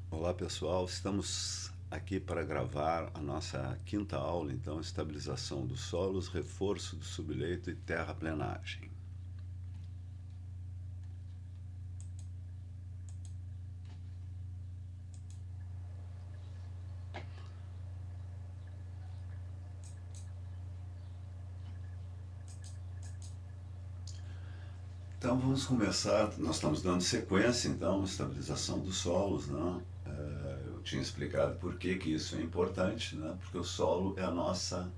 Olá pessoal, estamos aqui para gravar a nossa quinta aula, então, estabilização dos solos, reforço do subleito e terraplenagem. Então vamos começar, nós estamos dando sequência, então, estabilização dos solos, né? Eu tinha explicado por que isso é importante, né? Porque o solo é a nossa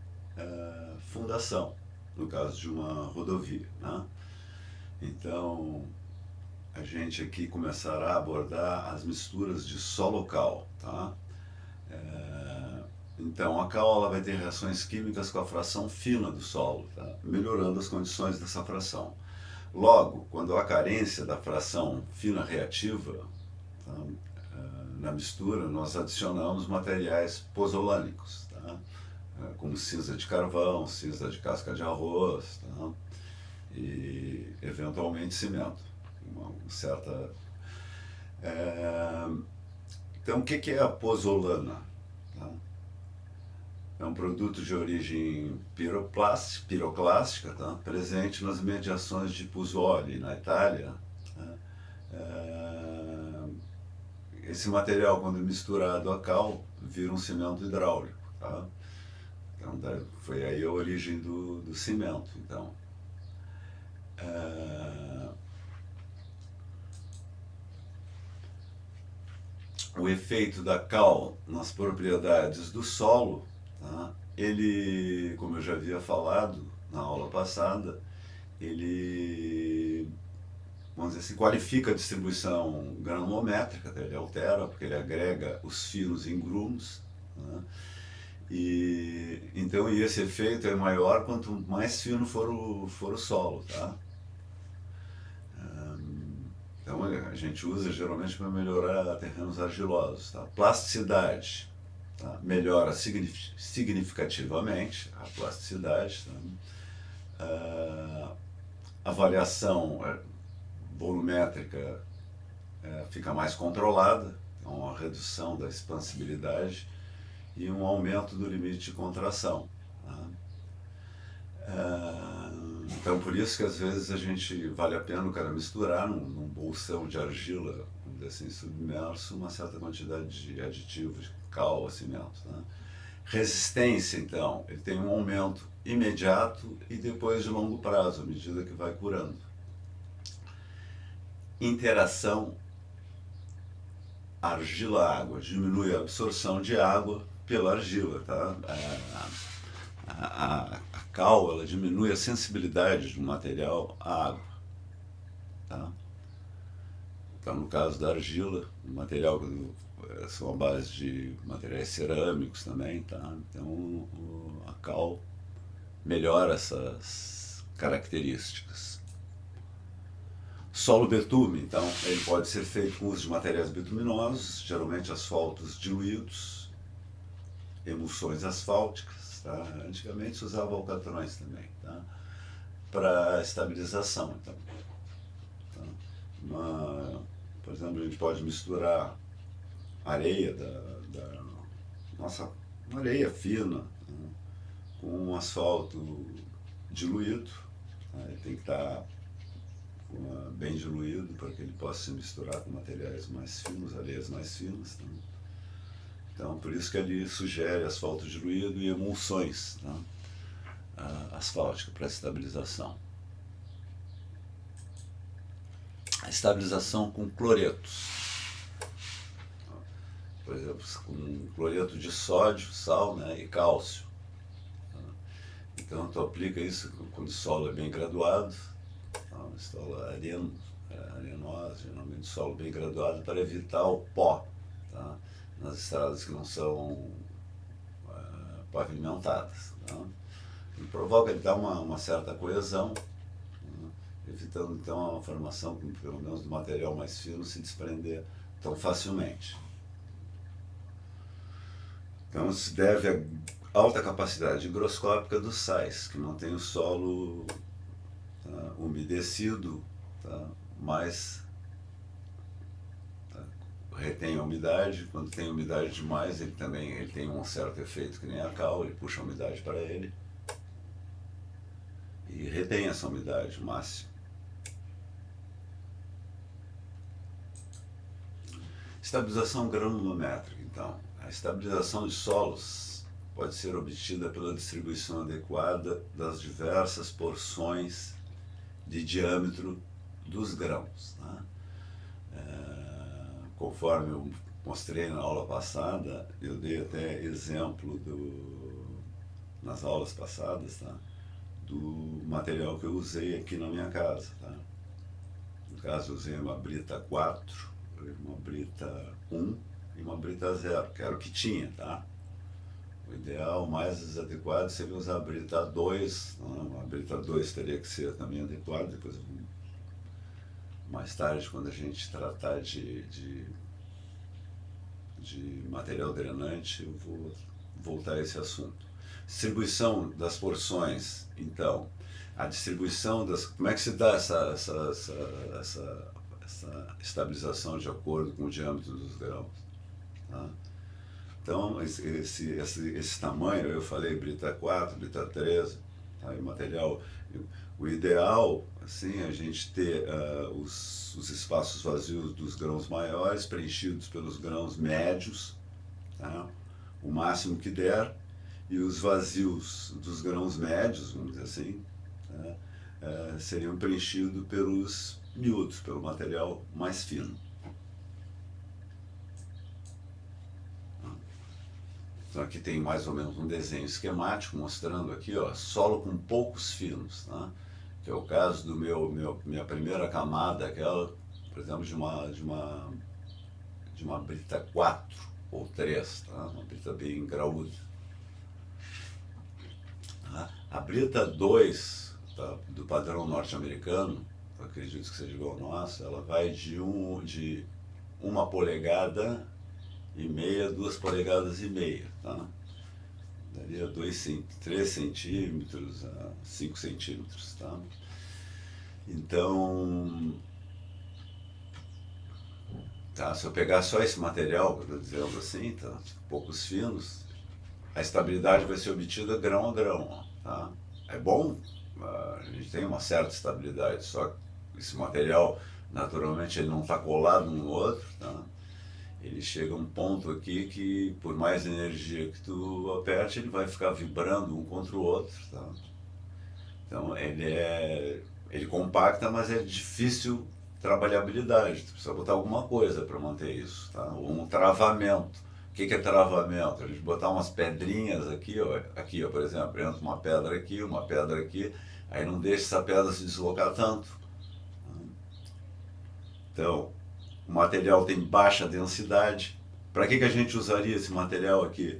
fundação, no caso de uma rodovia, né? Então, a gente aqui começará a abordar as misturas de solo-cal, tá? Então, a cal ela vai ter reações químicas com a fração fina do solo, tá? Melhorando as condições dessa fração. Logo, quando há carência da fração fina reativa, tá? Na mistura, nós adicionamos materiais pozolânicos, tá? Como cinza de carvão, cinza de casca de arroz, tá? E, eventualmente, cimento. Uma certa... Então, o que é a pozolana? Tá? É um produto de origem piroclástica, tá? Presente nas mediações de Pozzuoli, na Itália. Tá? Esse material, quando misturado a cal, vira um cimento hidráulico. Tá? Então, foi aí a origem do cimento. Então, o efeito da cal nas propriedades do solo, tá? Ele, como eu já havia falado na aula passada, ele, vamos dizer assim, qualifica a distribuição granulométrica, ele altera, porque ele agrega os finos em grumos, né? E esse efeito é maior quanto mais fino for o solo, tá? Então a gente usa geralmente para melhorar terrenos argilosos. Tá? Plasticidade, tá? Melhora significativamente a plasticidade. Tá? A variação volumétrica fica mais controlada, então uma redução da expansibilidade e um aumento do limite de contração. Tá? Então, por isso que às vezes a gente vale a pena o cara misturar num bolsão de argila, vamos dizer assim, submerso, uma certa quantidade de aditivos, cal, cimento. Né? Resistência, então, ele tem um aumento imediato e depois de longo prazo, à medida que vai curando. Interação argila-água, diminui a absorção de água pela argila, tá? A cal ela diminui a sensibilidade de um material à água. Tá? Então, no caso da argila, o material são a base de materiais cerâmicos também. Tá? Então, a cal melhora essas características. Solo betume, então, ele pode ser feito com uso de materiais betuminosos, geralmente asfaltos diluídos, emulsões asfálticas. Tá? Antigamente se usava alcatrões também, tá? Para estabilização. Então, tá? Por exemplo, a gente pode misturar areia da nossa areia fina, né, com um asfalto diluído. Tá? Ele tem que estar bem diluído para que ele possa se misturar com materiais mais finos, areias mais finas. Tá? Então, por isso que ele sugere asfalto diluído e emulsões, tá? Asfáltica para estabilização. A estabilização com cloretos. Por exemplo, com cloreto de sódio, sal, né, e cálcio. Então, tu aplica isso quando o solo é bem graduado, solo arenosa, geralmente solo bem graduado, para evitar o pó, tá? Nas estradas que não são pavimentadas. Tá? Ele provoca, ele dá uma certa coesão, né? Evitando então a formação, pelo menos, do material mais fino se desprender tão facilmente. Então se deve à alta capacidade higroscópica dos sais, que mantém o solo umedecido, tá? Mais retém a umidade. Quando tem umidade demais, ele tem um certo efeito que nem a cal, ele puxa a umidade para ele e retém essa umidade máxima. Estabilização granulométrica, então. A estabilização de solos pode ser obtida pela distribuição adequada das diversas porções de diâmetro dos grãos. Tá? Conforme eu mostrei na aula passada, eu dei até exemplo nas aulas passadas, tá? Do material que eu usei aqui na minha casa. Tá? No caso, eu usei uma brita 4, uma brita 1 e uma brita 0, que era o que tinha. Tá? O ideal, mais adequado, seria usar a brita 2. Né? A brita 2 teria que ser também adequada, depois mais tarde, quando a gente tratar de material drenante, eu vou voltar a esse assunto. Distribuição das porções, então. A distribuição das... Como é que se dá essa estabilização de acordo com o diâmetro dos grãos? Tá? Então, esse tamanho, eu falei brita 4, brita 13, tá? E o material... O ideal, assim, é a gente ter os espaços vazios dos grãos maiores preenchidos pelos grãos médios, tá? O máximo que der, e os vazios dos grãos médios, vamos dizer assim, tá? Seriam preenchidos pelos miúdos, pelo material mais fino. Então aqui tem mais ou menos um desenho esquemático mostrando aqui, ó, solo com poucos finos, tá? Que é o caso do minha primeira camada, aquela, por exemplo, de uma brita 4 ou 3, tá? Uma brita bem graúda. Tá? A brita 2, tá? Do padrão norte-americano, acredito que seja igual ao nosso, ela vai de 1 polegada e meia, 2 polegadas e meia, tá? Daria 3 centímetros a 5 centímetros, tá? Então, tá, se eu pegar só esse material, que eu estou dizendo assim, tá, poucos finos, a estabilidade vai ser obtida grão a grão, tá? É bom, a gente tem uma certa estabilidade, só que esse material, naturalmente, ele não está colado um no outro, tá? Ele chega a um ponto aqui que, por mais energia que tu aperte, ele vai ficar vibrando um contra o outro, tá? Então, ele compacta, mas é difícil trabalhabilidade. Tu precisa botar alguma coisa para manter isso, tá? Um travamento. O que é travamento? A gente botar umas pedrinhas aqui, ó, por exemplo, entra uma pedra aqui, aí não deixa essa pedra se deslocar tanto. Então, o material tem baixa densidade. Para que a gente usaria esse material aqui?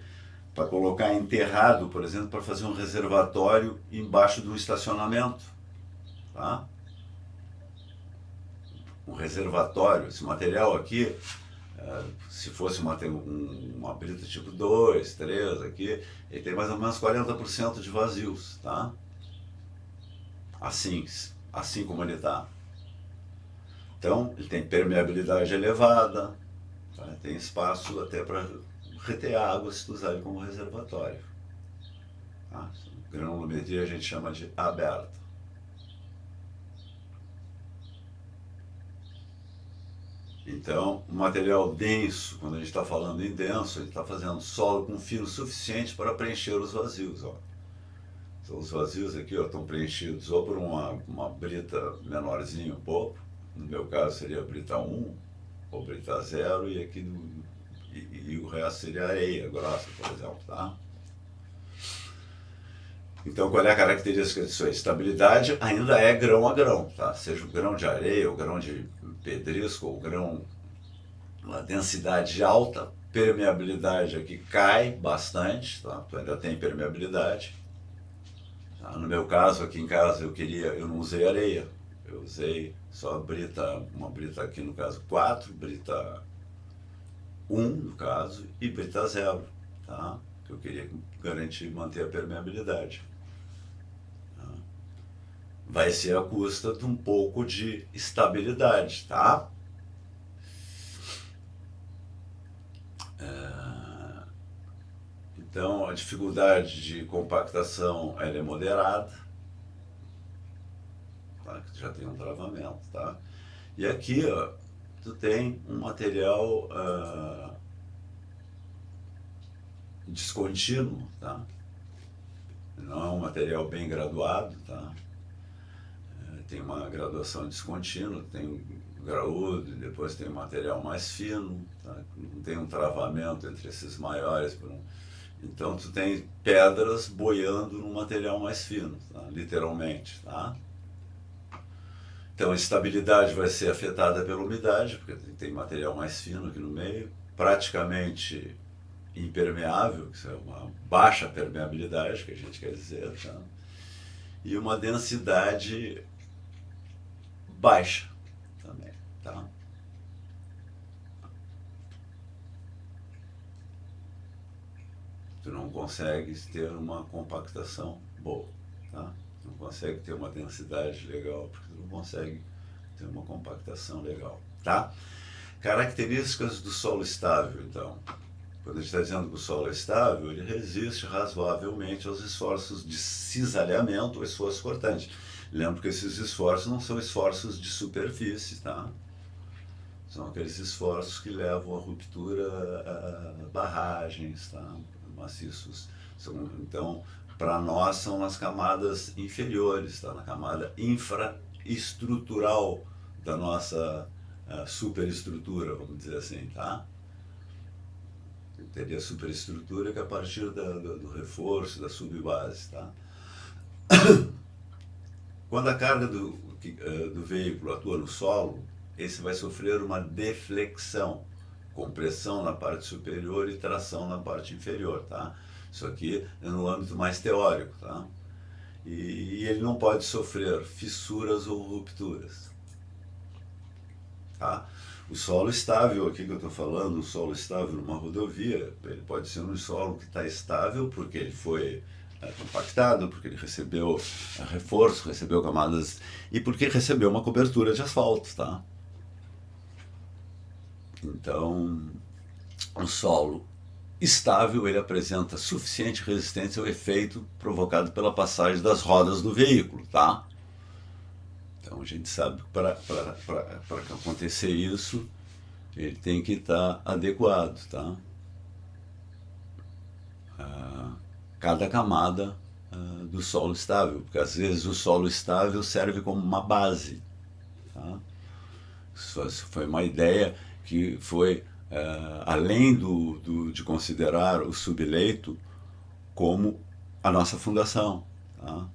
Para colocar enterrado, por exemplo, para fazer um reservatório embaixo do estacionamento. Tá? Um reservatório, esse material aqui, se fosse uma brita tipo 2, 3 aqui, ele tem mais ou menos 40% de vazios. Tá? Assim como ele está. Então, ele tem permeabilidade elevada, tá? Tem espaço até para reter água se tu usar ele como reservatório. Tá? Granulometria a gente chama de aberta. Então, o material denso, quando a gente está falando em denso, ele está fazendo solo com fino suficiente para preencher os vazios. Ó. Então, os vazios aqui estão preenchidos ou por uma brita menorzinha um pouco, no meu caso seria a brita 1 ou brita 0, e aqui e o resto seria areia grossa, por exemplo, tá? Então, qual é a característica disso aí? Estabilidade ainda é grão a grão, tá? Seja o grão de areia, o grão de pedrisco, ou grão, uma densidade alta, permeabilidade aqui cai bastante, tá? Tu ainda tem permeabilidade. Tá? No meu caso, aqui em casa, eu não usei areia, eu usei só uma brita aqui no caso 4, brita 1 no caso, e brita 0, tá? Que eu queria garantir manter a permeabilidade. Tá? Vai ser à custa de um pouco de estabilidade, tá? Então a dificuldade de compactação ela é moderada, tá? Que já tem um travamento, tá? E aqui, ó, tu tem um material descontínuo, tá? Não é um material bem graduado, tá? Tem uma graduação descontínua, tem um graúdo, e depois tem um material mais fino, tá? Não tem um travamento entre esses maiores. Então tu tem pedras boiando num material mais fino, tá? Literalmente, tá? Então a estabilidade vai ser afetada pela umidade, porque tem material mais fino aqui no meio, praticamente impermeável, que é uma baixa permeabilidade, que a gente quer dizer, tá? E uma densidade baixa também, tá? Tu não consegue ter uma compactação boa, tá? Não consegue ter uma densidade legal, porque tu não consegue ter uma compactação legal, tá? Características do solo estável, então. Quando a gente está dizendo que o solo é estável, ele resiste razoavelmente aos esforços de cisalhamento ou esforço cortante. Lembro que esses esforços não são esforços de superfície, tá? São aqueles esforços que levam à ruptura, a barragens, tá? Maciços. Então, para nós, são nas camadas inferiores, tá? Na camada infraestrutural da nossa superestrutura, vamos dizer assim, tá? Teria superestrutura que é a partir do reforço, da subbase, tá? Quando a carga do veículo atua no solo, esse vai sofrer uma deflexão, compressão na parte superior e tração na parte inferior, tá? Isso aqui é no âmbito mais teórico, tá? E ele não pode sofrer fissuras ou rupturas, tá? O solo estável aqui que eu estou falando, o solo estável numa rodovia, ele pode ser um solo que está estável porque ele foi compactado, porque ele recebeu reforço, recebeu camadas e porque recebeu uma cobertura de asfalto, tá? Então, o solo estável ele apresenta suficiente resistência ao efeito provocado pela passagem das rodas do veículo, tá? Então a gente sabe que para acontecer isso, ele tem que estar adequado, tá? Cada camada do solo estável, porque às vezes o solo estável serve como uma base, tá? Isso foi uma ideia que foi além de considerar o subleito como a nossa fundação, tá?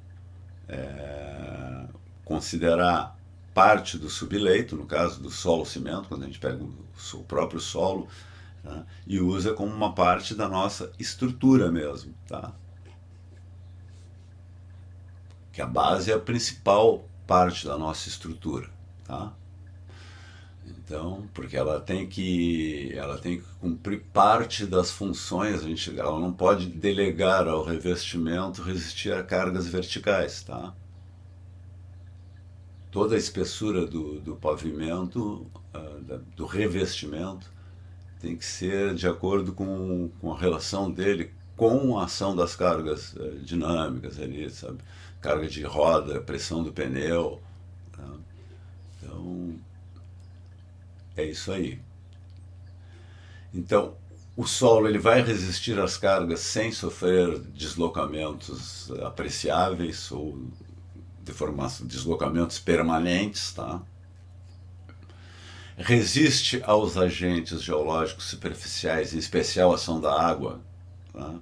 Considerar parte do subleito, no caso do solo cimento, quando a gente pega o próprio solo, tá? E usa como uma parte da nossa estrutura mesmo, tá? Que a base é a principal parte da nossa estrutura, tá? Então, porque ela tem que cumprir parte das funções, ela não pode delegar ao revestimento resistir a cargas verticais, tá? Toda a espessura do pavimento, do revestimento, tem que ser de acordo com a relação dele com a ação das cargas dinâmicas ali, sabe? Carga de roda, pressão do pneu, tá? Então, é isso aí. Então, o solo ele vai resistir às cargas sem sofrer deslocamentos apreciáveis ou deslocamentos permanentes, tá? Resiste aos agentes geológicos superficiais, em especial a ação da água, tá?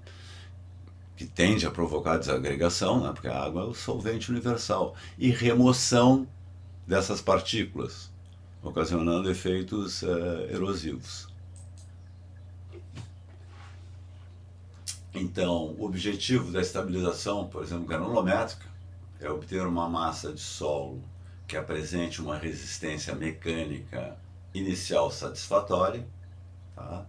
Que tende a provocar desagregação, né? Porque a água é o solvente universal, e remoção dessas partículas, ocasionando efeitos erosivos. Então, o objetivo da estabilização, por exemplo, granulométrica, é obter uma massa de solo que apresente uma resistência mecânica inicial satisfatória, tá?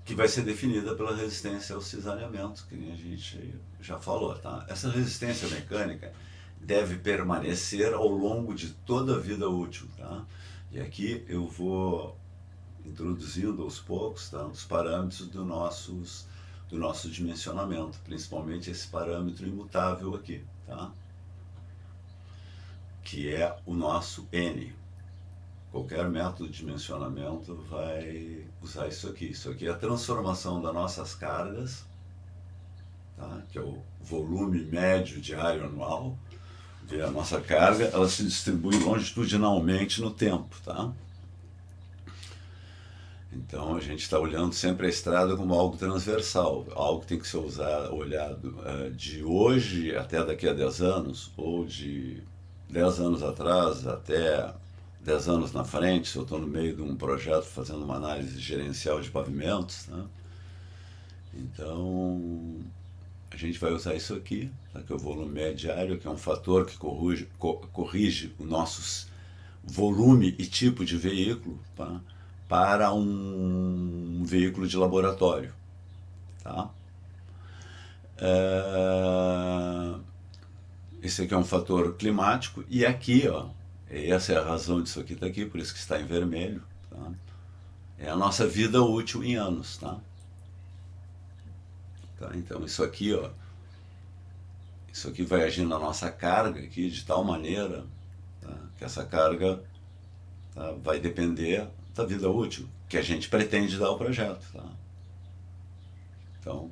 Que vai ser definida pela resistência ao cisalhamento, que a gente já falou, tá? Essa resistência mecânica deve permanecer ao longo de toda a vida útil, tá? E aqui eu vou introduzindo aos poucos, tá, os parâmetros do nosso dimensionamento, principalmente esse parâmetro imutável aqui, tá? Que é o nosso N. Qualquer método de dimensionamento vai usar isso aqui. Isso aqui é a transformação das nossas cargas, tá? Que é o volume médio diário anual. A nossa carga, ela se distribui longitudinalmente no tempo, tá? Então a gente está olhando sempre a estrada como algo transversal, algo que tem que ser olhado de hoje até daqui a 10 anos, ou de 10 anos atrás até 10 anos na frente, se eu estou no meio de um projeto fazendo uma análise gerencial de pavimentos, né? Então a gente vai usar isso aqui, tá? Que é o volume diário, que é um fator que corrige o nosso volume e tipo de veículo, tá? Para um veículo de laboratório, tá? Esse aqui é um fator climático, e aqui, ó, essa é a razão disso aqui tá aqui, por isso que está em vermelho, tá? É a nossa vida útil em anos, tá? Então isso aqui, ó, isso aqui vai agir na nossa carga aqui de tal maneira, tá, que essa carga, tá, vai depender da vida útil que a gente pretende dar ao projeto, tá? Então,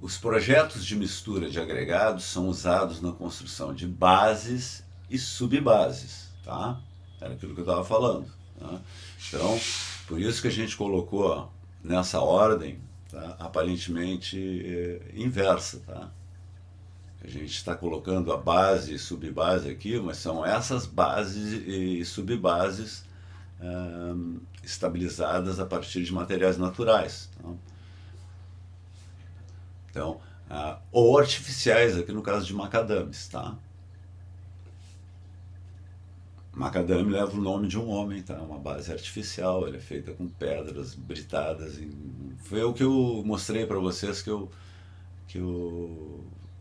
os projetos de mistura de agregados são usados na construção de bases e subbases, tá? Era aquilo que eu estava falando, tá? Então, por isso que a gente colocou, ó, nessa ordem, tá, aparentemente inversa, tá? A gente está colocando a base e subbase aqui, mas são essas bases e subbases estabilizadas a partir de materiais naturais, tá? Então, ou artificiais, aqui no caso de macadames, tá? Macadame leva o nome de um homem, tá? Uma base artificial, ela é feita com pedras britadas. Foi o que eu mostrei para vocês que eu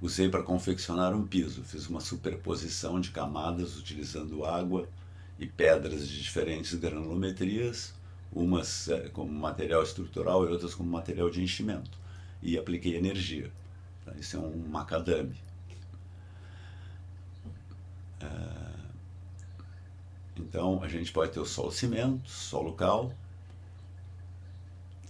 usei para confeccionar um piso. Fiz uma superposição de camadas utilizando água e pedras de diferentes granulometrias, umas como material estrutural e outras como material de enchimento. E apliquei energia. Tá? Isso é um macadame. Então a gente pode ter o solo cimento, solo cal,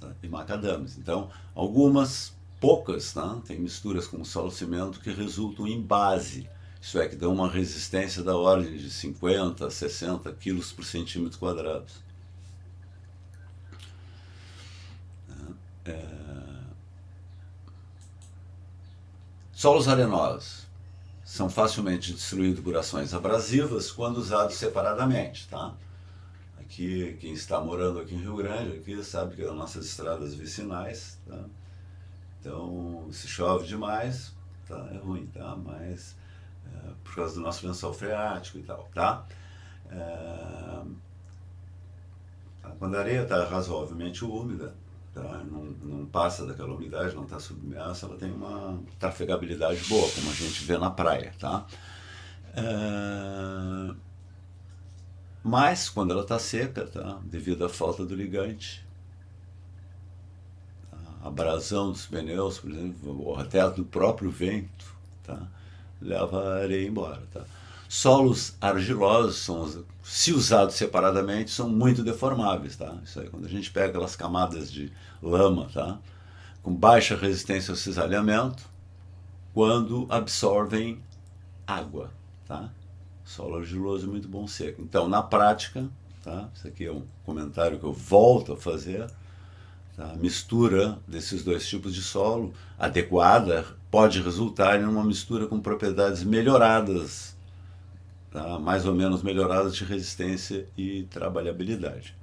tá, e macadames. Então algumas, poucas, tá, tem misturas com solo cimento que resultam em base. Isso é, que dão uma resistência da ordem de 50 a 60 quilos por centímetro quadrado. Solos arenosos são facilmente destruídos por ações abrasivas quando usados separadamente, tá? Aqui, quem está morando aqui em Rio Grande, aqui sabe que as nossas estradas vicinais, tá? Então, se chove demais, tá? É ruim, tá? Mas por causa do nosso lençol freático e tal, tá? Quando a areia está razoavelmente úmida, tá? Não passa daquela umidade, não está submersa, ela tem uma trafegabilidade boa, como a gente vê na praia, tá? Mas quando ela está seca, tá? Devido à falta do ligante, a abrasão dos pneus, por exemplo, ou até do próprio vento, tá? Leva a areia embora, tá? Solos argilosos, se usados separadamente, são muito deformáveis, tá? Isso aí, quando a gente pega aquelas camadas de lama, tá? Com baixa resistência ao cisalhamento, quando absorvem água, tá? Solo argiloso é muito bom seco. Então, na prática, tá? Isso aqui é um comentário que eu volto a fazer. A mistura desses dois tipos de solo adequada pode resultar em uma mistura com propriedades melhoradas, tá? Mais ou menos melhoradas de resistência e trabalhabilidade.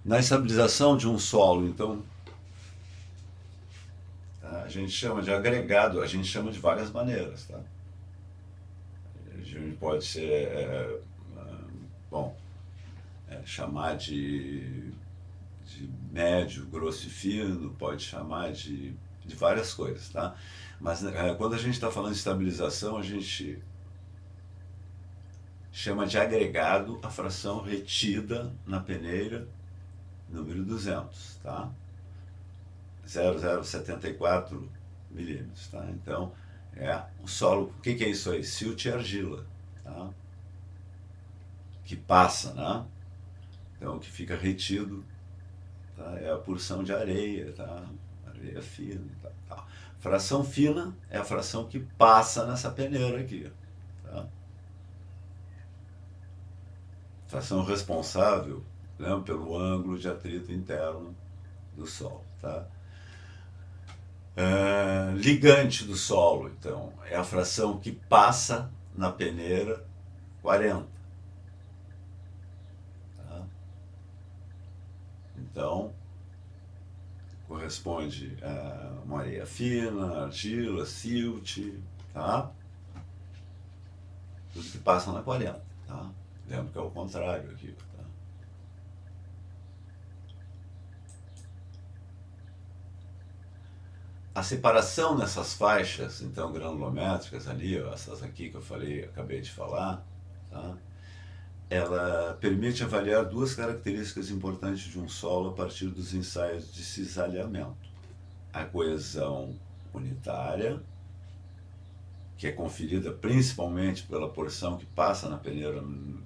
Na estabilização de um solo, então, a gente chama de agregado, a gente chama de várias maneiras, tá? A gente pode ser, chamar de médio, grosso e fino, pode chamar de várias coisas, tá? Mas quando a gente está falando de estabilização, a gente chama de agregado a fração retida na peneira número 200, tá? 0,074 milímetros, tá? Então, é o solo, o que é isso aí? Silt e argila, tá? Que passa, né? Então, o que fica retido, tá? É a porção de areia, tá? Areia fina, tá? Fração fina é a fração que passa nessa peneira aqui, tá? Fração responsável, né, pelo ângulo de atrito interno do solo, tá? Ligante do solo, então, é a fração que passa na peneira 40. Tá? Então, corresponde a uma areia fina, argila, silt, tá? Tudo que passa na 40, tá? Lembra que é o contrário aqui, tá? A separação nessas faixas, então, granulométricas ali, ó, essas aqui que eu falei, acabei de falar, tá? Ela permite avaliar duas características importantes de um solo a partir dos ensaios de cisalhamento. A coesão unitária, que é conferida principalmente pela porção que passa na peneira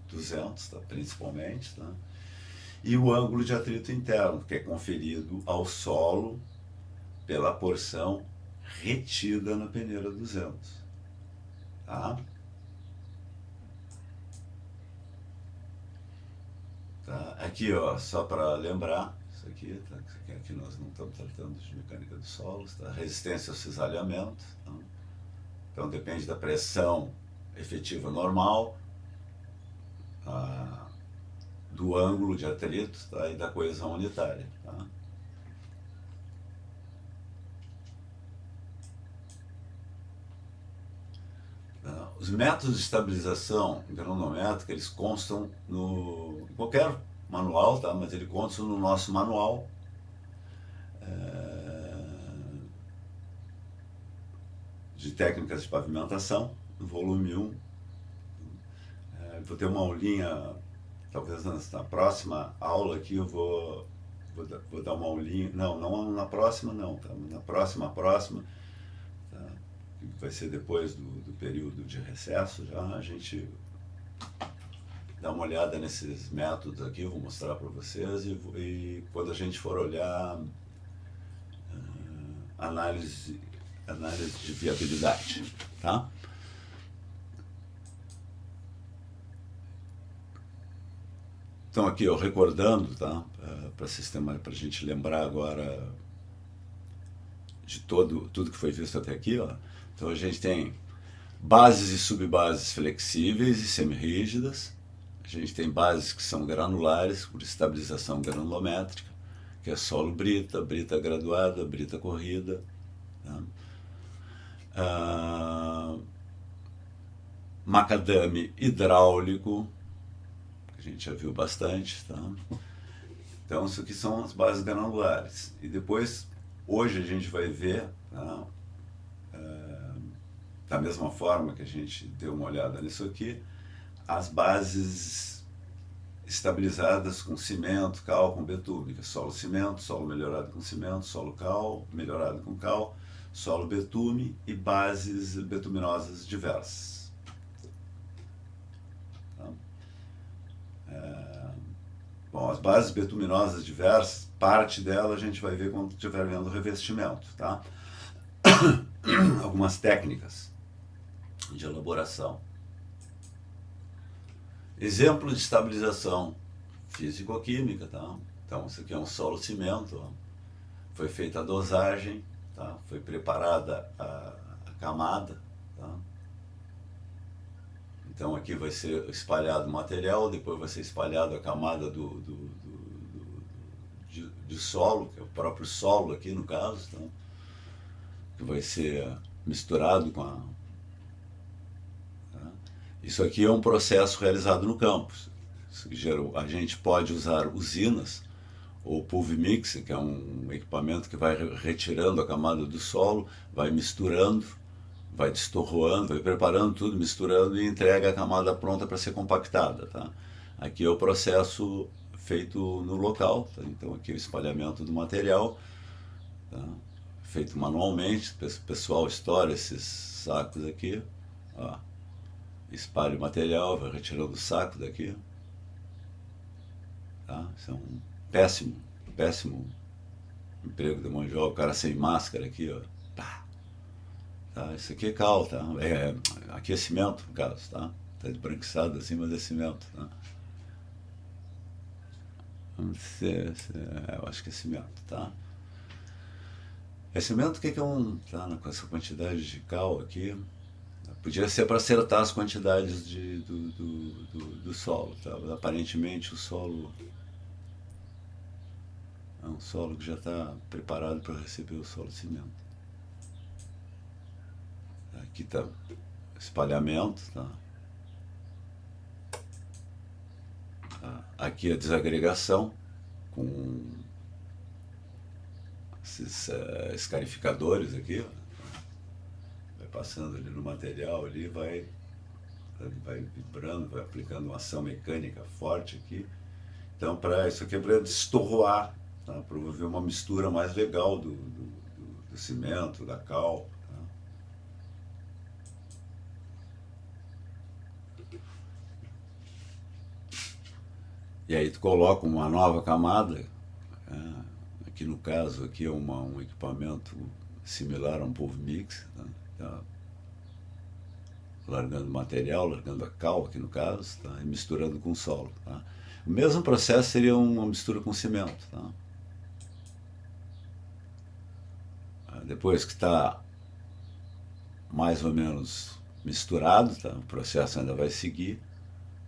200, tá? Principalmente, tá? E o ângulo de atrito interno, que é conferido ao solo pela porção retida na peneira 200. Tá? Tá? Aqui, ó, só para lembrar, isso aqui, tá? Aqui nós não estamos tratando de mecânica dos solos, tá? Resistência ao cisalhamento, tá? Então depende da pressão efetiva normal, do ângulo de atrito, tá? E da coesão unitária. Tá? Os métodos de estabilização granulométrica, eles constam em qualquer manual, tá? Mas eles constam no nosso manual. De técnicas de pavimentação, no volume 1. Vou ter uma aulinha, talvez na próxima aula aqui eu vou dar uma aulinha, não na próxima não, tá? Na próxima, tá? Que vai ser depois do período de recesso já, a gente dá uma olhada nesses métodos aqui, eu vou mostrar para vocês e quando a gente for olhar análise de viabilidade, tá? Então aqui, eu recordando, tá? Para a gente lembrar agora de tudo que foi visto até aqui, ó. Então a gente tem bases e subbases flexíveis e semirrígidas. A gente tem bases que são granulares, por estabilização granulométrica, que é solo brita, brita graduada, brita corrida. Tá? Macadame hidráulico, que a gente já viu bastante, tá? Então isso aqui são as bases granulares. E depois, hoje a gente vai ver, tá? Da mesma forma que a gente deu uma olhada nisso aqui, as bases estabilizadas com cimento, cal, com betume, solo cimento, solo melhorado com cimento, solo cal, melhorado com cal, solo betume e bases betuminosas diversas. Tá? Bom, as bases betuminosas diversas, parte dela a gente vai ver quando estiver vendo o revestimento, tá? Algumas técnicas de elaboração. Exemplo de estabilização físico-química, tá? Então, isso aqui é um solo cimento, ó. Foi feita a dosagem, tá? Foi preparada a camada, tá? Então aqui vai ser espalhado o material, depois vai ser espalhado a camada de solo, que é o próprio solo aqui no caso, tá? Que vai ser misturado com a... Tá? Isso aqui é um processo realizado no campus. A gente pode usar usinas ou pulve mixer, que é um equipamento que vai retirando a camada do solo, vai misturando, vai destorroando, vai preparando tudo, misturando e entrega a camada pronta para ser compactada, tá? Aqui é o processo feito no local, tá? Então aqui é o espalhamento do material, tá? Feito manualmente, o pessoal estoura esses sacos aqui, ó, espalha o material, vai retirando o saco daqui, tá? Isso é um péssimo emprego da mão de obra, o cara sem máscara aqui, ó, pá. Tá, isso aqui é cal, tá? Aqui é cimento, no caso, tá? Tá esbranquiçado assim, mas é cimento, tá? Não sei, eu acho que é cimento, tá? É cimento, o que é um, tá? Com essa quantidade de cal aqui, podia ser para acertar as quantidades do solo, tá? Mas aparentemente o solo é um solo que já está preparado para receber o solo de cimento. Aqui está espalhamento, tá? Aqui a desagregação com esses escarificadores aqui, ó. Vai passando ali no material, ali vai vibrando, vai aplicando uma ação mecânica forte aqui. Então, para isso aqui é para destorroar, tá? Promover uma mistura mais legal do cimento, da cal. E aí tu coloca uma nova camada, aqui no caso aqui é um equipamento similar a um Pulv Mix, né? Tá largando material, largando a cal aqui no caso, tá? E misturando com solo. Tá? O mesmo processo seria uma mistura com cimento. Tá? Depois que está mais ou menos misturado, tá? O processo ainda vai seguir.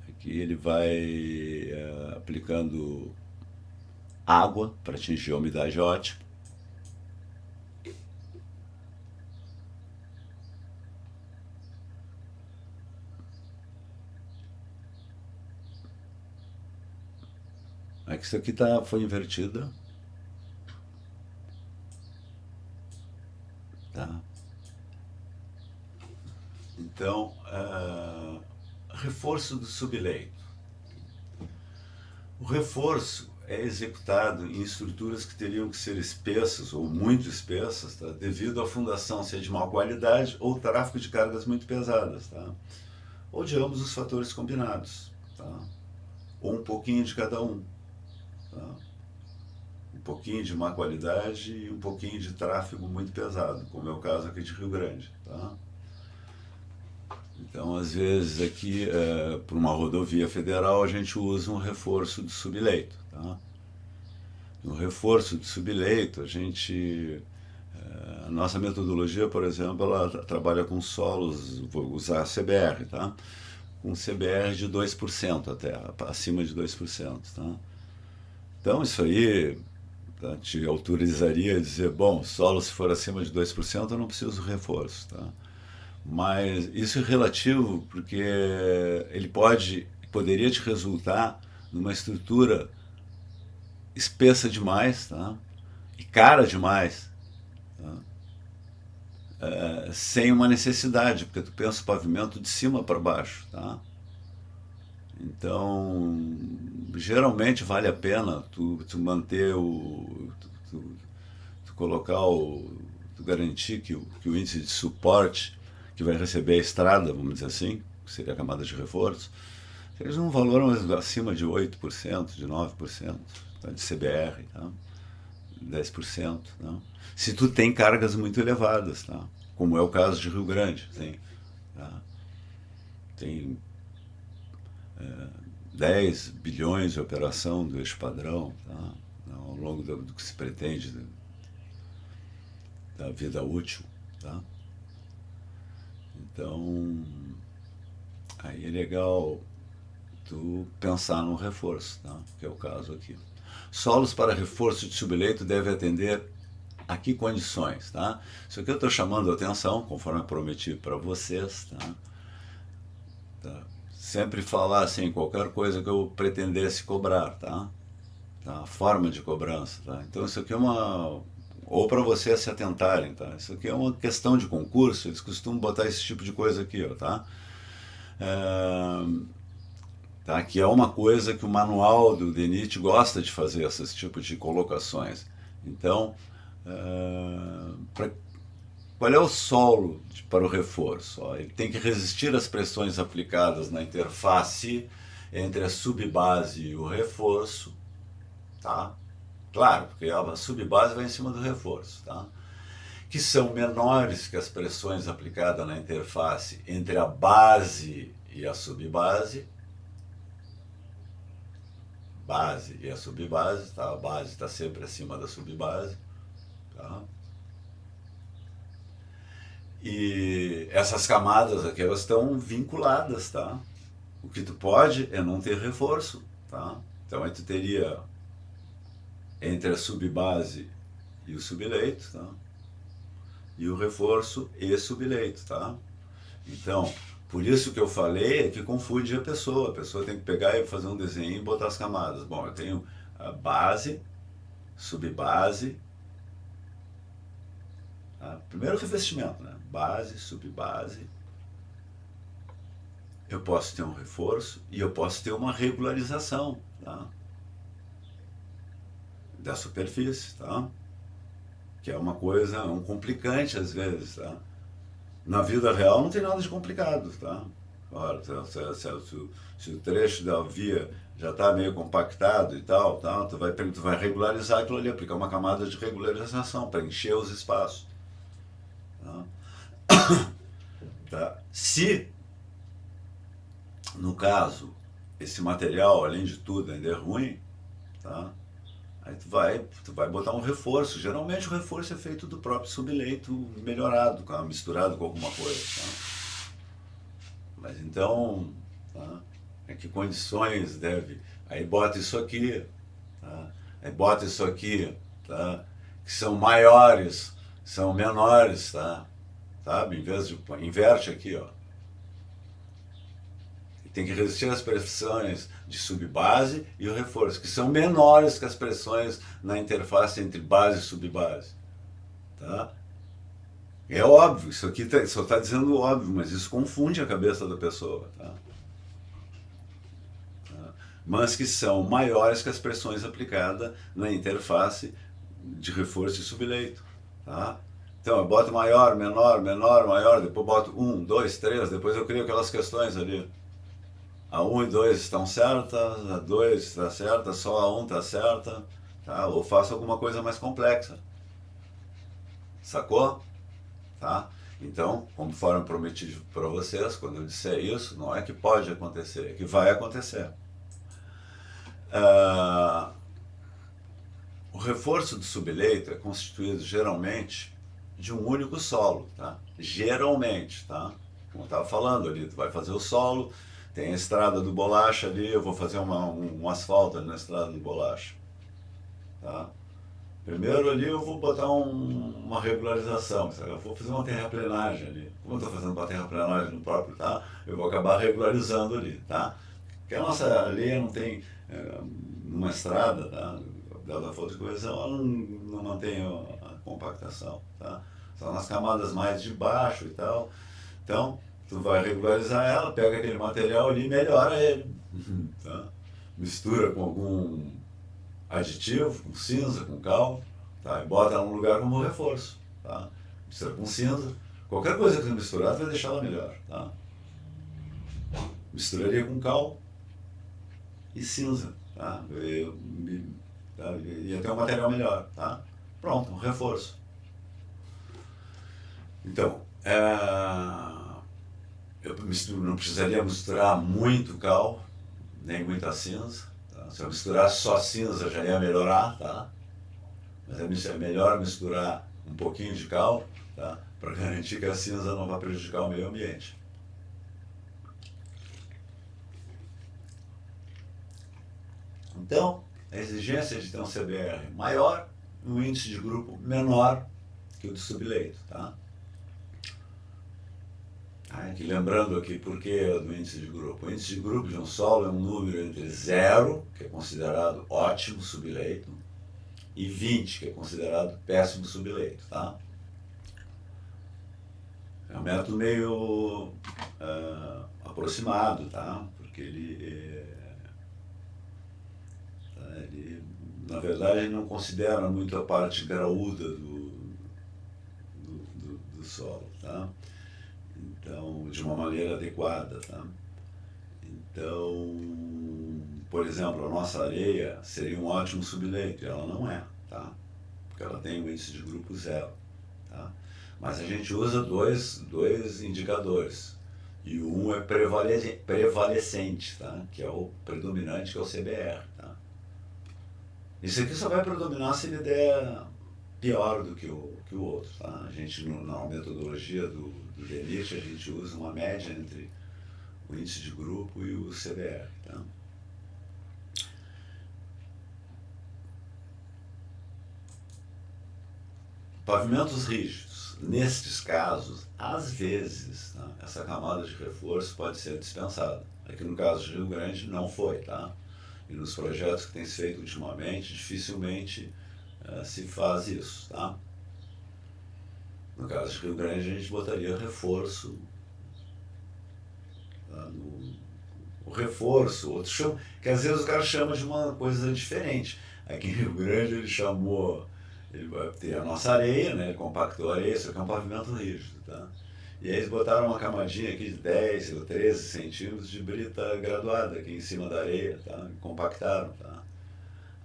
Aqui ele vai aplicando água para atingir a umidade ótima. É que isso aqui foi invertida. Tá? Então, reforço do subleito. O reforço é executado em estruturas que teriam que ser espessas ou muito espessas, tá? Devido à fundação ser de má qualidade ou tráfego de cargas muito pesadas, tá? Ou de ambos os fatores combinados, tá? Ou um pouquinho de cada um. Tá? Um pouquinho de má qualidade e um pouquinho de tráfego muito pesado, como é o caso aqui de Rio Grande. Tá? Então, às vezes, aqui, por uma rodovia federal, a gente usa um reforço de subleito. Tá? No reforço de subleito, a nossa metodologia, por exemplo, ela trabalha com solos, vou usar a CBR, tá? Com CBR de 2% até, acima de 2%. Tá? Então, isso aí, tá, te autorizaria a dizer, bom, solo se for acima de 2% eu não preciso de reforço. Tá? Mas isso é relativo porque ele poderia te resultar numa estrutura espessa demais, tá? E cara demais, tá? Sem uma necessidade, porque tu pensa o pavimento de cima para baixo. Tá? Então, geralmente vale a pena tu manter tu colocar tu garantir que o índice de suporte que vai receber a estrada, vamos dizer assim, que seria a camada de reforço, seja um valor acima de 8%, de 9%, tá? De CBR, tá? 10%. Tá? Se tu tem cargas muito elevadas, tá? Como é o caso de Rio Grande. Tem 10 bilhões de operação do eixo padrão, tá? Ao longo do que se pretende da vida útil. Tá? Então, aí é legal tu pensar num reforço, tá? Que é o caso aqui. Solos para reforço de subleito devem atender a que condições, tá? Isso aqui eu estou chamando a atenção, conforme eu prometi para vocês, tá? Sempre falar assim, qualquer coisa que eu pretendesse cobrar, tá? A forma de cobrança, tá? Então isso aqui é ou para vocês se atentarem, tá? Isso aqui é uma questão de concurso, eles costumam botar esse tipo de coisa aqui, ó, tá? Tá? Que é uma coisa que o manual do DENIT gosta de fazer, esses tipos de colocações. Então, qual é o solo para o reforço? Ó, ele tem que resistir às pressões aplicadas na interface entre a subbase e o reforço, tá? Claro, porque a subbase vai em cima do reforço, tá? Que são menores que as pressões aplicadas na interface entre a base e a subbase, base e a subbase, tá? A base está sempre acima da subbase, tá? E essas camadas aqui, elas estão vinculadas, tá? O que tu pode é não ter reforço, tá? Então aí tu teria entre a subbase e o subleito, tá? E o reforço e subleito, tá? Então, por isso que eu falei é que confunde a pessoa. A pessoa tem que pegar e fazer um desenho e botar as camadas. Bom, eu tenho a base, subbase, tá? Primeiro revestimento, né? Base, subbase. Eu posso ter um reforço e eu posso ter uma regularização, tá? Da superfície, tá? Que é uma coisa, um complicante às vezes, tá? Na vida real não tem nada de complicado, tá? Ora, se o trecho da via já está meio compactado e tal, tá? Tu vai regularizar aquilo ali, aplicar uma camada de regularização para encher os espaços. Tá? Tá? Se, no caso, esse material, além de tudo, ainda é ruim, tá? Aí tu vai botar um reforço. Geralmente o reforço é feito do próprio subleito melhorado, misturado com alguma coisa. Tá? Mas então, tá? Em que condições deve... Aí bota isso aqui, tá? Aí bota isso aqui, tá? Que são maiores, são menores, tá? Sabe? Em vez de... Inverte aqui, ó. Tem que resistir às pressões de subbase e o reforço, que são menores que as pressões na interface entre base e subbase. Tá? É óbvio, isso aqui só está dizendo óbvio, mas isso confunde a cabeça da pessoa. Tá? Mas que são maiores que as pressões aplicadas na interface de reforço e subleito. Tá? Então eu boto maior, menor, menor, maior, depois boto 1, 2, 3, depois eu crio aquelas questões ali. A 1 e 2 estão certas, a 2 está certa, só a 1 está certa, tá? Ou faço alguma coisa mais complexa. Sacou? Tá? Então, conforme prometi para vocês, quando eu disser isso, não é que pode acontecer, é que vai acontecer. O reforço do subleito é constituído geralmente de um único solo, tá? Geralmente, tá? Como eu estava falando ali, tu vai fazer o solo, tem a estrada do bolacha ali, eu vou fazer um asfalto ali na estrada do bolacha. Tá? Primeiro ali eu vou botar uma regularização, sabe? Eu vou fazer uma terraplenagem ali. Como eu estou fazendo uma terraplenagem no próprio, tá? Eu vou acabar regularizando ali, tá? Porque a nossa areia não tem uma estrada, tá? Da falta de coesão, ela não mantém a compactação, tá? São nas camadas mais de baixo e tal. Então, tu vai regularizar ela, pega aquele material ali e melhora ele. Tá? Mistura com algum aditivo, com cinza, com cal, tá? E bota ela num lugar como reforço. Tá? Mistura com cinza. Qualquer coisa que tu misturar, tu vai deixar ela melhor. Tá? Misturaria com cal e cinza. Tá? Ia ter um material melhor. Tá? Pronto, um reforço. Então, eu não precisaria misturar muito cal, nem muita cinza. Tá? Se eu misturar só cinza já ia melhorar, tá? Mas é melhor misturar um pouquinho de cal, tá? Para garantir que a cinza não vai prejudicar o meio ambiente. Então, a exigência de ter um CBR maior, um índice de grupo menor que o de subleito, tá? Aqui, lembrando aqui por que do índice de grupo. O índice de grupo de um solo é um número entre 0, que é considerado ótimo subleito, e 20, que é considerado péssimo subleito, tá? É um método meio aproximado, tá? Porque ele, na verdade, ele não considera muito a parte graúda do solo, tá? Então, de uma maneira adequada, tá? Então, por exemplo, a nossa areia seria um ótimo subleito, e ela não é, tá? Porque ela tem um índice de grupo zero, tá? Mas a gente usa dois indicadores, e um é prevalecente, tá? Que é o predominante, que é o CBR, tá? Isso aqui só vai predominar se ele der pior do que o outro, tá? A gente, na metodologia do DENIRT, a gente usa uma média entre o índice de grupo e o CBR, tá? Pavimentos rígidos. Nestes casos, às vezes, tá, essa camada de reforço pode ser dispensada. Aqui no caso de Rio Grande não foi, tá? E nos projetos que tem se feito ultimamente, dificilmente se faz isso, tá? No caso de Rio Grande, a gente botaria reforço, tá? O reforço, outros chamam, que às vezes o cara chama de uma coisa diferente. Aqui em Rio Grande ele vai ter a nossa areia, né? Ele compactou a areia, isso aqui é um pavimento rígido, tá? E aí eles botaram uma camadinha aqui de 10 ou 13 centímetros de brita graduada aqui em cima da areia, tá? E compactaram, tá?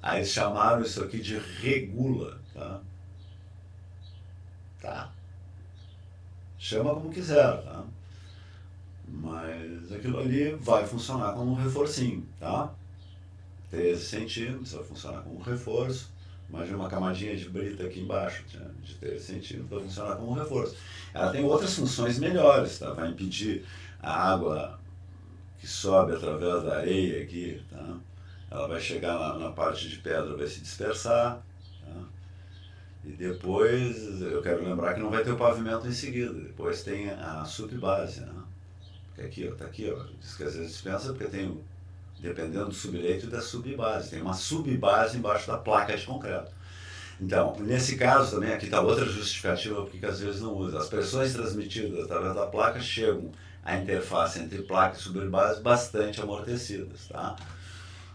Aí eles chamaram isso aqui de regula, tá? Tá. Chama como quiser, tá? Mas aquilo ali vai funcionar como um reforcinho, tá? 13 centímetros vai funcionar como um reforço. Imagina uma camadinha de brita aqui embaixo, de 13 centímetros, vai funcionar como um reforço. Ela tem outras funções melhores, tá? Vai impedir a água que sobe através da areia aqui, tá? Ela vai chegar na parte de pedra, vai se dispersar, tá? E depois, eu quero lembrar que não vai ter o pavimento em seguida, depois tem a subbase, né? Porque aqui, ó, tá aqui, ó, diz que às vezes dispensa porque tem, dependendo do subleito e da subbase, tem uma subbase embaixo da placa de concreto. Então, nesse caso também, aqui está outra justificativa porque às vezes não usa. As pressões transmitidas através da placa chegam à interface entre placa e subbase bastante amortecidas, tá?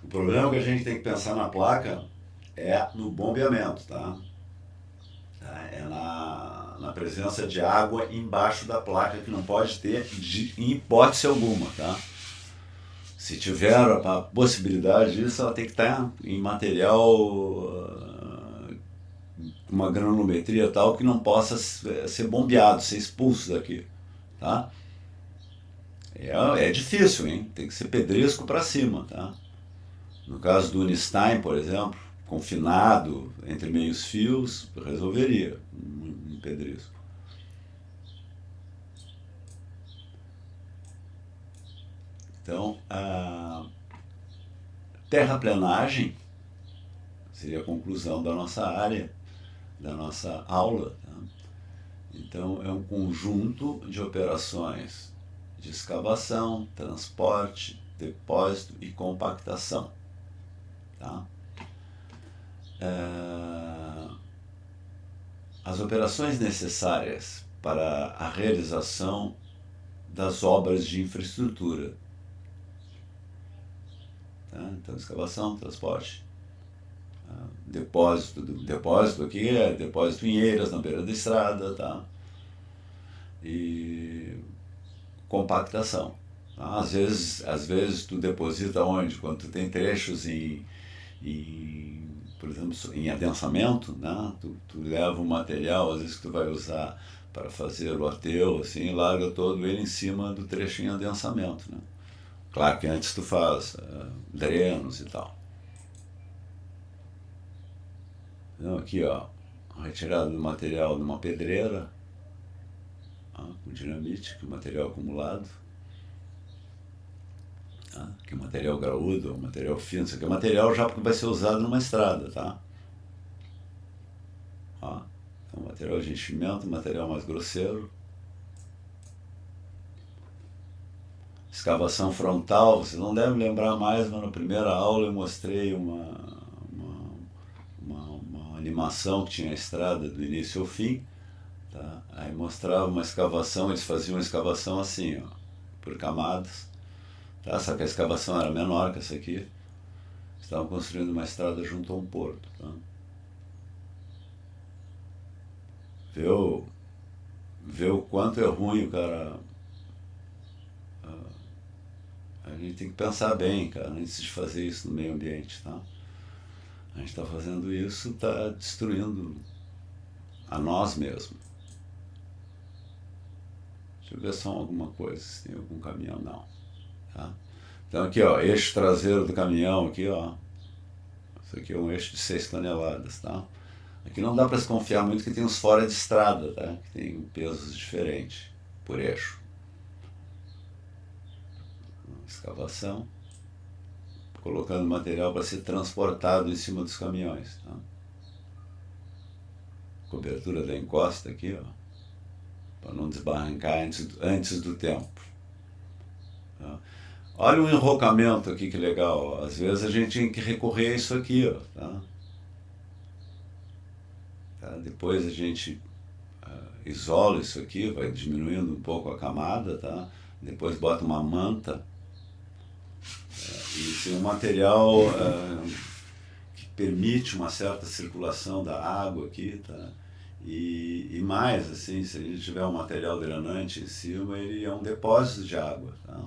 O problema que a gente tem que pensar na placa é no bombeamento, tá? É na presença de água embaixo da placa, que não pode ter em hipótese alguma, tá? Se tiver a possibilidade disso, ela tem que estar em material uma granulometria tal que não possa ser bombeado, ser expulso daqui, tá? É difícil, hein? Tem que ser pedresco para cima, tá? No caso do Unistein, por exemplo, confinado entre meios fios, resolveria um pedresco. Então, a terraplenagem seria a conclusão da nossa área, da nossa aula, tá? Então, é um conjunto de operações de escavação, transporte, depósito e compactação, tá? As operações necessárias para a realização das obras de infraestrutura, tá? Então, escavação, transporte, depósito aqui é depósito em eiras na beira da estrada, tá? E compactação, tá? Às vezes tu deposita onde? Quando tu tem trechos por exemplo, em adensamento, né? Tu leva um material, às vezes que tu vai usar para fazer o aterro, assim, larga todo ele em cima do trecho em adensamento, né? Claro que antes tu faz drenos e tal. Então, aqui, ó, retirada do material de uma pedreira, com dinamite, que é material acumulado, tá? Que é material graúdo, material fino, isso aqui é material já porque vai ser usado numa estrada, tá? Ó, então, material de enchimento, material mais grosseiro. Escavação frontal, vocês não devem lembrar mais, mas na primeira aula eu mostrei uma animação que tinha a estrada do início ao fim, tá? Aí mostrava uma escavação, eles faziam uma escavação assim, ó, por camadas, tá? Só que a escavação era menor que essa aqui. Estavam construindo uma estrada junto a um porto, tá? Vê o quanto é ruim o cara. A gente tem que pensar bem, cara, antes de fazer isso no meio ambiente, tá? A gente está fazendo isso, está destruindo a nós mesmos. Deixa eu ver só alguma coisa, se tem algum caminhão, não. Tá? Então aqui, ó, eixo traseiro do caminhão, aqui, ó. Isso aqui é um eixo de 6 toneladas, tá? Aqui não dá para se confiar muito que tem uns fora de estrada, tá? Que tem pesos diferentes por eixo. Escavação, colocando material para ser transportado em cima dos caminhões, tá? Cobertura da encosta aqui, ó, para não desbarrancar antes do tempo. Tá? Olha o enrocamento aqui, que legal, ó. Às vezes a gente tem que recorrer a isso aqui, ó, tá? Tá? Depois a gente isola isso aqui, vai diminuindo um pouco a camada, tá? Depois bota uma manta. Isso é um material que permite uma certa circulação da água aqui, tá? E mais, assim, se ele tiver um material drenante em cima, ele é um depósito de água, tá?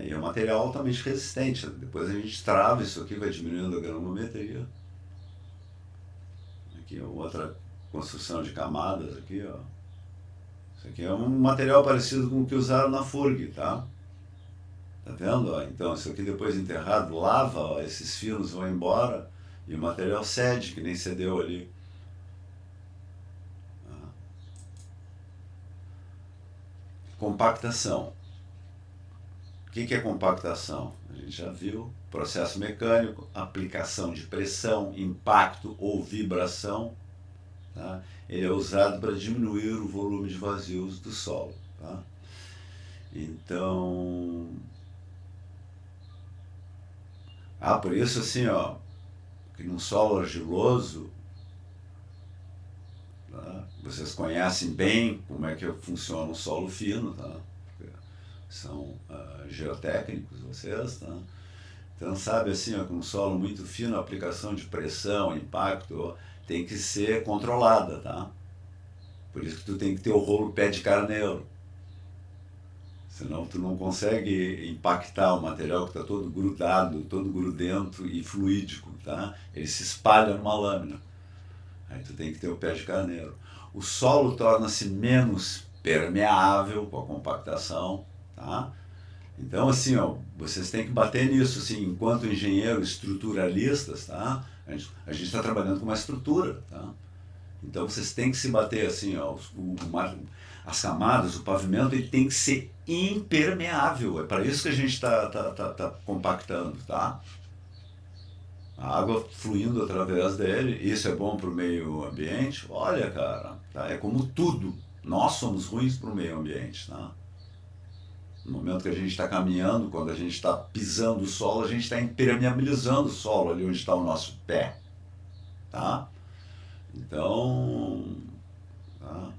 E é um material altamente resistente. Depois a gente trava isso aqui, vai diminuindo a granulometria. Aqui é outra construção de camadas aqui, ó. Isso aqui é um material parecido com o que usaram na FURG, tá? Tá vendo? Ó? Então, isso aqui depois enterrado, lava, ó, esses fios vão embora e o material cede, que nem cedeu ali. Tá? Compactação. O que é compactação? A gente já viu, processo mecânico, aplicação de pressão, impacto ou vibração. Tá? Ele é usado para diminuir o volume de vazios do solo. Tá? Então, por isso assim, ó, que num solo argiloso, tá? Vocês conhecem bem como é que funciona o solo fino, tá? Porque são geotécnicos vocês, tá? Então sabe assim, ó, que um solo muito fino, a aplicação de pressão, impacto, ó, tem que ser controlada, tá? Por isso que tu tem que ter o rolo pé de carneiro. Senão tu não consegue impactar o material que está todo grudado, todo grudento e fluídico, tá? Ele se espalha numa lâmina. Aí tu tem que ter o pé de carneiro. O solo torna-se menos permeável com a compactação, tá? Então assim, ó, vocês têm que bater nisso, assim, enquanto engenheiros estruturalistas, tá? A gente está trabalhando com uma estrutura, tá? Então vocês têm que se bater assim, ó, as camadas, o pavimento, ele tem que ser impermeável. É para isso que a gente tá compactando, tá? A água fluindo através dele, isso é bom para o meio ambiente. Olha, cara, tá? É como tudo. Nós somos ruins para o meio ambiente, tá? No momento que a gente está caminhando, quando a gente está pisando o solo, a gente está impermeabilizando o solo ali onde está o nosso pé, tá? Então, tá?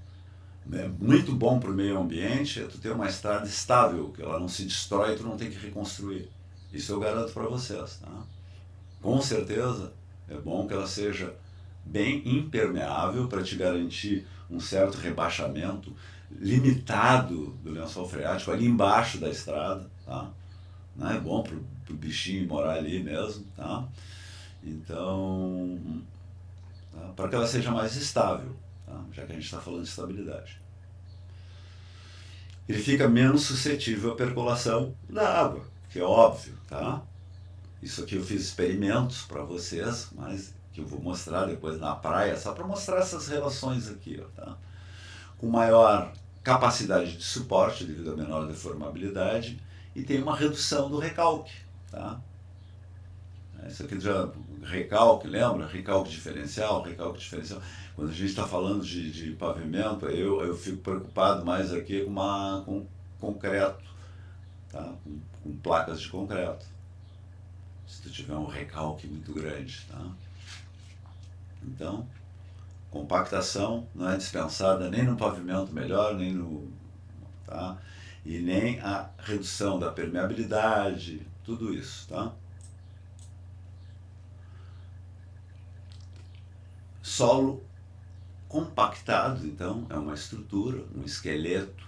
É muito bom para o meio ambiente tu ter uma estrada estável, que ela não se destrói e tu não tem que reconstruir. Isso eu garanto para vocês, tá? Com certeza é bom que ela seja bem impermeável para te garantir um certo rebaixamento limitado do lençol freático ali embaixo da estrada, tá? Não é bom para o bichinho morar ali mesmo, tá? Então, tá? Para que ela seja mais estável, tá? Já que a gente está falando de estabilidade. Ele fica menos suscetível à percolação da água, que é óbvio, tá? Isso aqui eu fiz experimentos para vocês, mas que eu vou mostrar depois na praia, só para mostrar essas relações aqui, ó, tá? Com maior capacidade de suporte devido à menor deformabilidade e tem uma redução do recalque, tá? Isso aqui já, recalque, lembra? Recalque diferencial. Quando a gente está falando de pavimento, eu fico preocupado mais aqui com concreto, tá? Com placas de concreto. se tu tiver um recalque muito grande, tá? Então, compactação não é dispensada nem no pavimento melhor, nem no, tá? E nem a redução da permeabilidade, tudo isso, tá? Solo compactado, então, é uma estrutura, um esqueleto,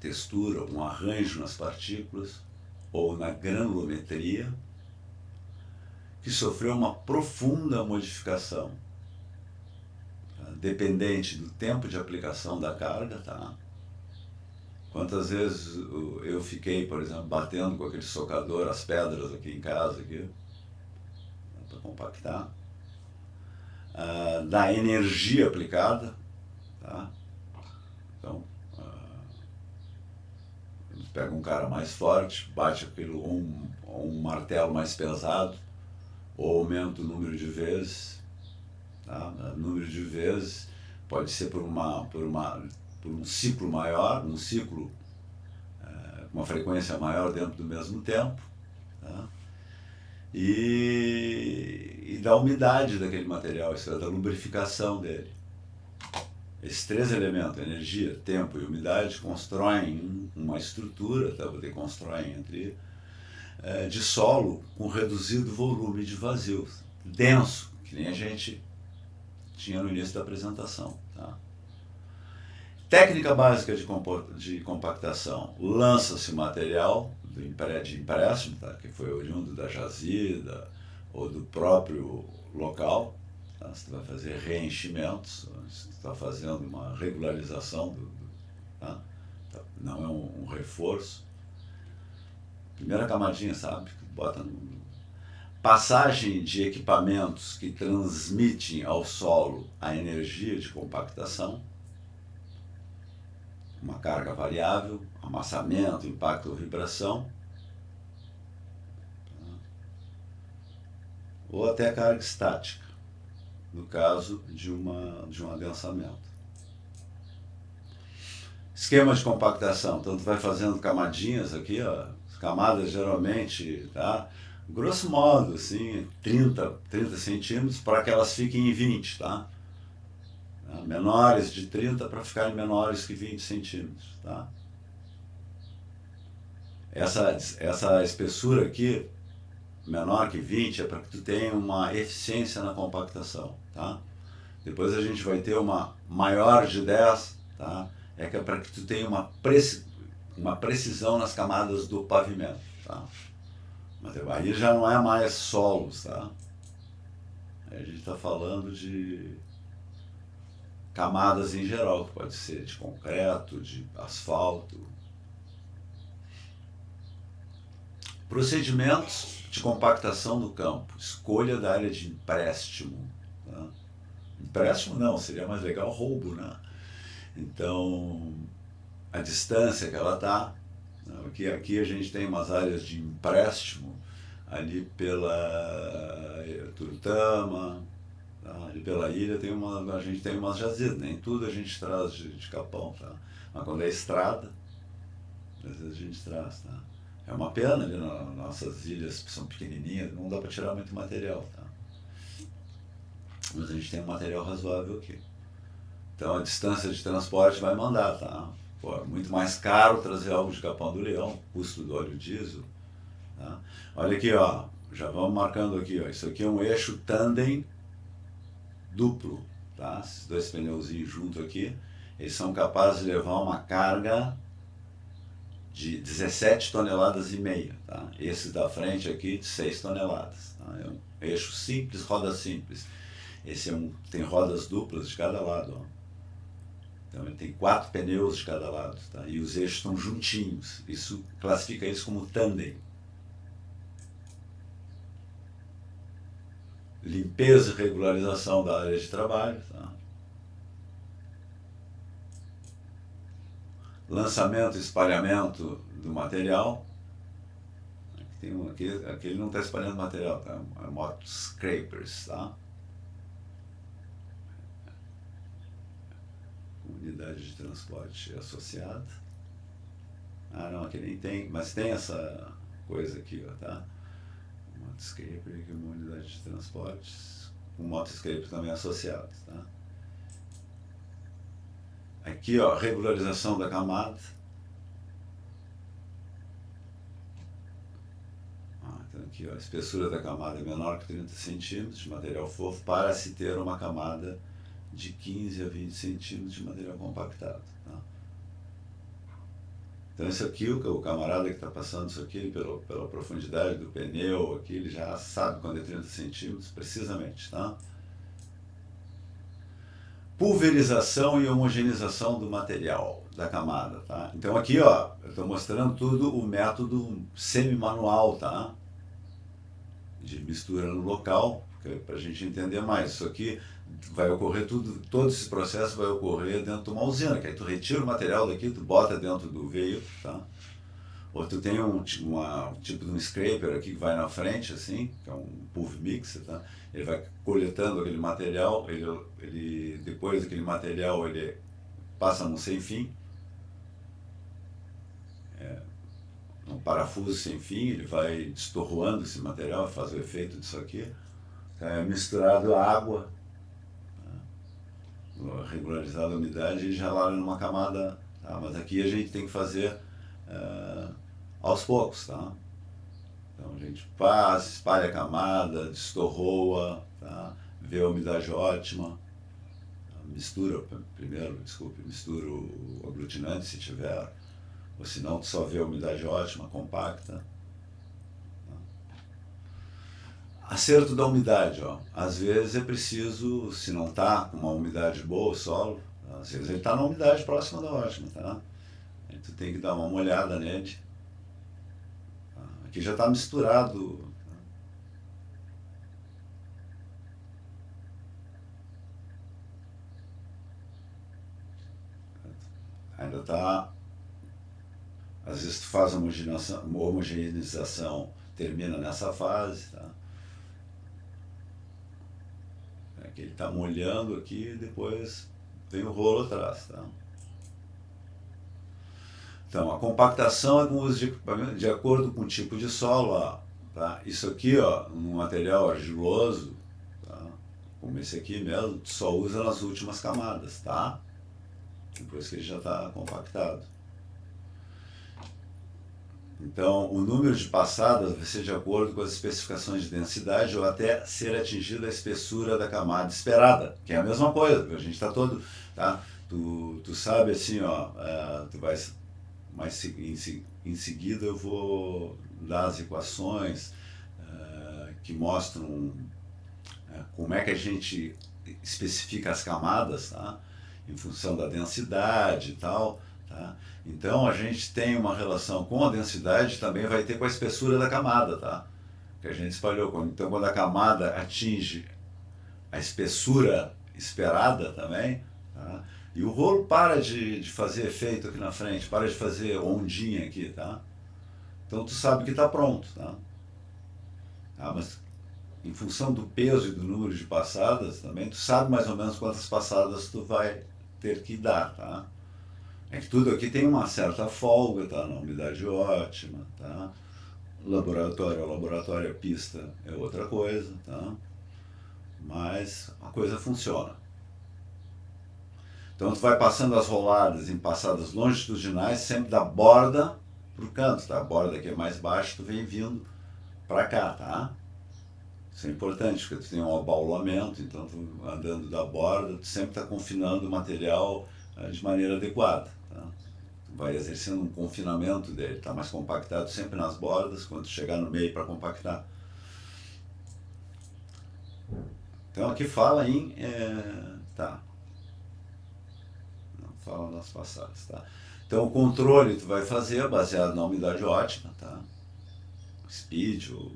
textura, um arranjo nas partículas ou na granulometria que sofreu uma profunda modificação, tá? Dependente do tempo de aplicação da carga, tá? Quantas vezes eu fiquei, por exemplo, batendo com aquele socador as pedras aqui em casa, aqui, para compactar, da energia aplicada, tá? Então, pega um cara mais forte, bate aquilo, um martelo mais pesado, ou aumenta o número de vezes, tá? O número de vezes pode ser por um ciclo maior, um ciclo com uma frequência maior dentro do mesmo tempo, tá? E da umidade daquele material, isso é, da lubrificação dele. Esses três elementos, energia, tempo e umidade, constroem uma estrutura, tá? Constroem entre de solo com reduzido volume de vazio, denso, que nem a gente tinha no início da apresentação. Tá? Técnica básica de compactação: lança-se o material de empréstimo, tá? Que foi oriundo da jazida ou do próprio local. Tá? Você vai fazer reenchimentos, você está fazendo uma regularização, tá? Não é um reforço. Primeira camadinha, sabe? Bota no... Passagem de equipamentos que transmitem ao solo a energia de compactação, uma carga variável, amassamento, impacto ou vibração, ou até carga estática, no caso de um adensamento. Esquema de compactação, então tu vai fazendo camadinhas aqui, ó, camadas geralmente, tá? Grosso modo, assim, 30 centímetros para que elas fiquem em 20, tá? Menores de 30 para ficarem menores que 20 centímetros, tá? Essa espessura aqui, menor que 20, é para que tu tenha uma eficiência na compactação, tá? Depois a gente vai ter uma maior de 10, tá? É que é para que tu tenha uma precisão nas camadas do pavimento, tá? Mas aí já não é mais solos, tá? Aí a gente está falando de camadas em geral, que pode ser de concreto, de asfalto. Procedimentos de compactação do campo. Escolha da área de empréstimo. Tá? Empréstimo não, seria mais legal roubo, né? Então, a distância que ela está. Aqui a gente tem umas áreas de empréstimo, ali pela Turutama, tá? Ali pela ilha a gente tem umas jazidas, nem tudo a gente traz de Capão, tá? Mas quando é estrada, às vezes a gente traz, tá? É uma pena ali nas nossas ilhas, que são pequenininhas, não dá para tirar muito material, tá? Mas a gente tem um material razoável aqui. Então a distância de transporte vai mandar, tá? Pô, é muito mais caro trazer algo de Capão do Leão, custo do óleo diesel. Tá? Olha aqui, ó, já vamos marcando aqui, ó, isso aqui é um eixo tandem duplo, tá? Esses dois pneuzinhos juntos aqui, eles são capazes de levar uma carga de 17 toneladas e meia, tá? Esse da frente aqui de 6 toneladas, tá? É um eixo simples, roda simples. Esse tem rodas duplas de cada lado, ó. Então ele tem 4 pneus de cada lado, tá? E os eixos estão juntinhos. Isso classifica isso como tandem. Limpeza e regularização da área de trabalho, tá? Lançamento e espalhamento do material. Aqui ele não está espalhando material, tá? É moto scrapers, tá? Unidade de transporte associada. Ah, não, aqui nem tem, mas tem essa coisa aqui, ó, tá? Motoscape aqui, uma unidade de transportes, com motoscape também associados, tá? Aqui, ó, regularização da camada. Então aqui, ó, a espessura da camada é menor que 30 centímetros de material fofo para se ter uma camada de 15 a 20 centímetros de material compactado, tá? Então isso aqui, o camarada que está passando isso aqui pela profundidade do pneu, aqui, ele já sabe quando é 30 centímetros, precisamente, tá? Pulverização e homogeneização do material, da camada, tá? Então aqui, ó, eu estou mostrando tudo o método semi-manual, tá? De mistura no local, para a gente entender mais. Isso aqui vai ocorrer todo esse processo vai ocorrer dentro de uma usina, que aí tu retira o material daqui, tu bota dentro do veículo, tá? Ou tu tem um tipo de um scraper aqui que vai na frente, assim, que é um pulve mixer, tá? Ele vai coletando aquele material, depois daquele material ele passa num sem fim, um parafuso sem fim, ele vai destorroando esse material, faz o efeito disso aqui, tá? Misturado a água, tá? Regularizado a umidade e já lá numa camada, tá? Mas aqui a gente tem que fazer aos poucos, tá? Então a gente passa, espalha a camada, destorroa, tá? Vê a umidade ótima, tá? Mistura o aglutinante se tiver, ou se não, tu só vê a umidade ótima, compacta. Tá? Acerto da umidade, ó. Às vezes é preciso, se não está com uma umidade boa o solo, tá? Às vezes ele está na umidade próxima da ótima, tá? Aí tu tem que dar uma olhada nele. Aqui já está misturado. Ainda está. Às vezes tu faz uma homogeneização, termina nessa fase, tá? Aqui ele está molhando aqui e depois vem o rolo atrás, tá? Então, a compactação é com o uso de equipamento de acordo com o tipo de solo, ó, tá? Isso aqui, ó, um material argiloso, tá? Como esse aqui mesmo, tu só usa nas últimas camadas, tá? Depois que ele já está compactado. Então, o número de passadas vai ser de acordo com as especificações de densidade ou até ser atingida a espessura da camada esperada, que é a mesma coisa, a gente está todo, tá? Tu sabe assim, ó, tu vai, mas em seguida eu vou dar as equações que mostram como é que a gente especifica as camadas, tá? Em função da densidade e tal, tá? Então a gente tem uma relação com a densidade, também vai ter com a espessura da camada, tá? Que a gente espalhou. Então quando a camada atinge a espessura esperada também, tá? E o rolo para de fazer efeito aqui na frente, para de fazer ondinha aqui, tá? Então tu sabe que está pronto, tá? Mas em função do peso e do número de passadas também, tu sabe mais ou menos quantas passadas tu vai ter que dar, tá? É que tudo aqui tem uma certa folga, tá? Na umidade ótima, tá? Laboratório, pista é outra coisa, tá? Mas a coisa funciona. Então tu vai passando as roladas em passadas longitudinais, sempre da borda para o canto, tá? A borda que é mais baixa, tu vem vindo para cá, tá? Isso é importante, porque tu tem um abaulamento, então tu andando da borda, tu sempre está confinando o material de maneira adequada, tá? Tu vai exercendo um confinamento dele, está mais compactado sempre nas bordas, quando tu chegar no meio para compactar. Então aqui fala em... tá. Não fala nas passadas, tá? Então o controle tu vai fazer baseado na umidade ótima, tá? Speed ou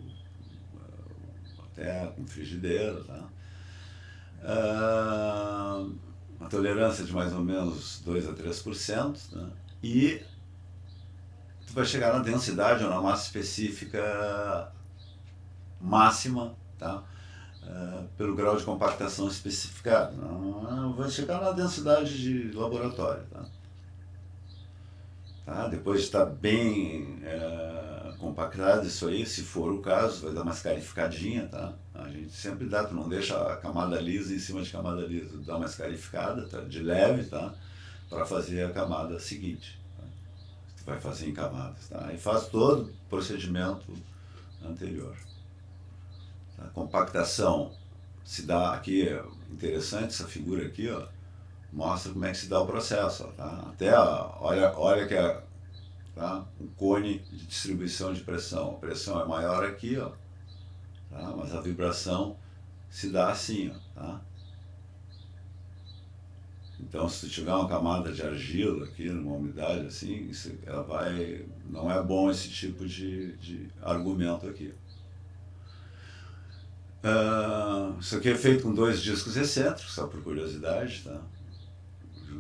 até com frigideira, tá? Uma tolerância de mais ou menos 2 a 3%, né? E tu vai chegar na densidade ou na massa específica máxima, tá? Pelo grau de compactação especificado. Não vai chegar na densidade de laboratório, tá? Tá? Depois de estar bem compactado isso aí, se for o caso, vai dar uma escarificadinha, tá? A gente sempre dá, tu não deixa a camada lisa em cima de camada lisa, tu dá uma escarificada, tá? De leve, tá? Para fazer a camada seguinte, tá? Tu vai fazer em camadas, tá? E faz todo o procedimento anterior. Tá? Compactação se dá aqui, interessante essa figura aqui, ó, mostra como é que se dá o processo, ó, tá? Até, ó, olha que é, tá? Um cone de distribuição de pressão. A pressão é maior aqui, ó, tá? Mas a vibração se dá assim, ó, tá? Então, se tu tiver uma camada de argila aqui, numa umidade assim, ela vai, não é bom esse tipo de argumento aqui. Isso aqui é feito com 2 discos excêntricos, só por curiosidade, tá?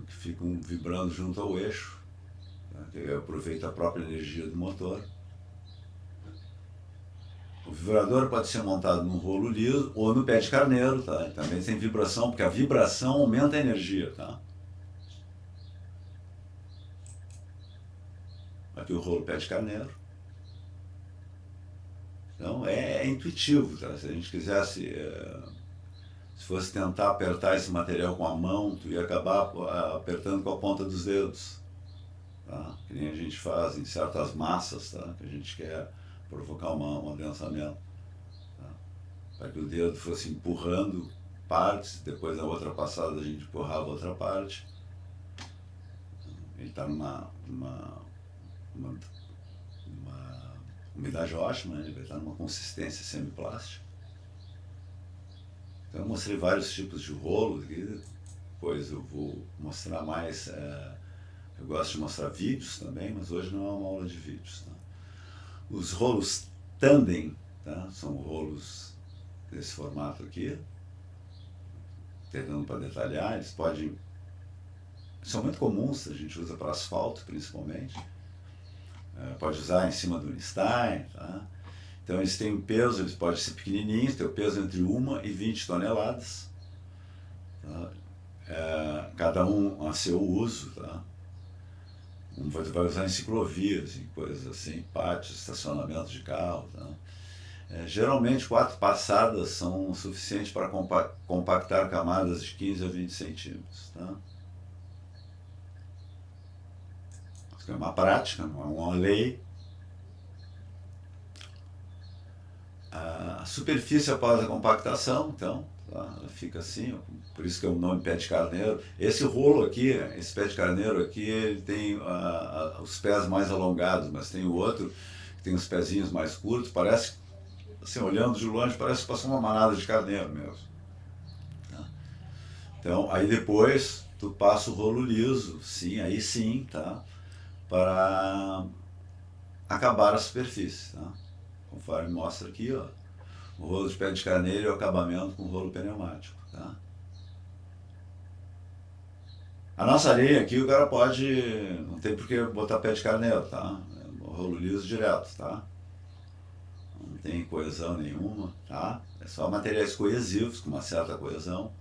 Que ficam vibrando junto ao eixo, tá? Que aproveita a própria energia do motor. O vibrador pode ser montado num rolo liso ou no pé de carneiro, tá? Também tem vibração, porque a vibração aumenta a energia, tá? Aqui o rolo pé de carneiro. Então é intuitivo, tá? Se a gente quisesse, se fosse tentar apertar esse material com a mão, tu ia acabar apertando com a ponta dos dedos, tá? Que nem a gente faz em certas massas, tá? Que a gente quer provocar um adensamento, tá? Para que o dedo fosse empurrando partes, depois na outra passada a gente empurrava outra parte. Ele está numa umidade ótima, né? Ele vai estar numa consistência semiplástica. Então eu mostrei vários tipos de rolo aqui, depois eu vou mostrar mais, eu gosto de mostrar vídeos também, mas hoje não é uma aula de vídeos, tá? Os rolos tandem, tá? São rolos desse formato aqui, tentando para detalhar, eles podem, são muito comuns, a gente usa para asfalto principalmente, pode usar em cima do Einstein, tá? Então eles têm um peso, eles podem ser pequenininhos, tem o peso entre 1 e 20 toneladas, tá? Cada um a seu uso, tá? Um vai usar em ciclovias, em coisas assim, pátios, estacionamento de carro, tá? Geralmente 4 passadas são suficientes para compactar camadas de 15 a 20 centímetros, tá? Isso é uma prática, não é uma lei. A superfície após a compactação, então, tá? Ela fica assim, ó, por isso que é o nome pé de carneiro. Esse rolo aqui, esse pé de carneiro aqui, ele tem os pés mais alongados, mas tem o outro que tem os pezinhos mais curtos, parece, assim, olhando de longe, parece que passou uma manada de carneiro mesmo, tá? Então, aí depois tu passa o rolo liso, sim, aí sim, tá? Para acabar a superfície, tá? Conforme mostra aqui, ó, o rolo de pé de carneiro e o acabamento com o rolo pneumático, tá? A nossa areia aqui o cara pode, não tem por que botar pé de carneiro, tá? É o rolo liso direto, tá? Não tem coesão nenhuma, tá? É só materiais coesivos com uma certa coesão,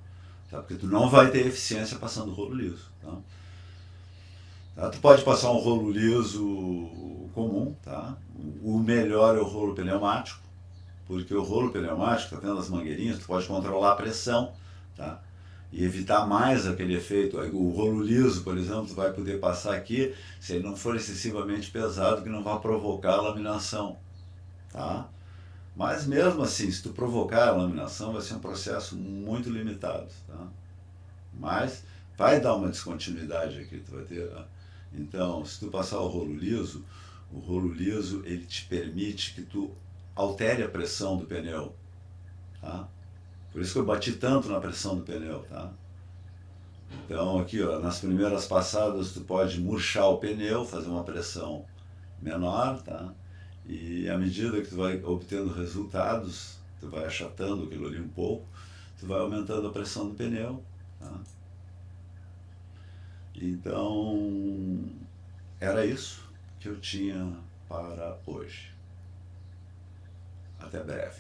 tá? Porque tu não vai ter eficiência passando rolo liso, tá? Tá? Tu pode passar um rolo liso comum, tá? O melhor é o rolo pneumático, porque o rolo pneumático, tá vendo as mangueirinhas, tu pode controlar a pressão, tá? E evitar mais aquele efeito. O rolo liso, por exemplo, tu vai poder passar aqui, se ele não for excessivamente pesado, que não vai provocar a laminação, tá? Mas mesmo assim, se tu provocar a laminação, vai ser um processo muito limitado, tá? Mas vai dar uma descontinuidade aqui, tu vai ter, né? Então, se tu passar o rolo liso, ele te permite que tu altere a pressão do pneu, tá? Por isso que eu bati tanto na pressão do pneu, tá? Então aqui, ó, nas primeiras passadas tu pode murchar o pneu, fazer uma pressão menor, tá? E à medida que tu vai obtendo resultados, tu vai achatando aquilo ali um pouco, tu vai aumentando a pressão do pneu, tá? Então, era isso que eu tinha para hoje. Até breve.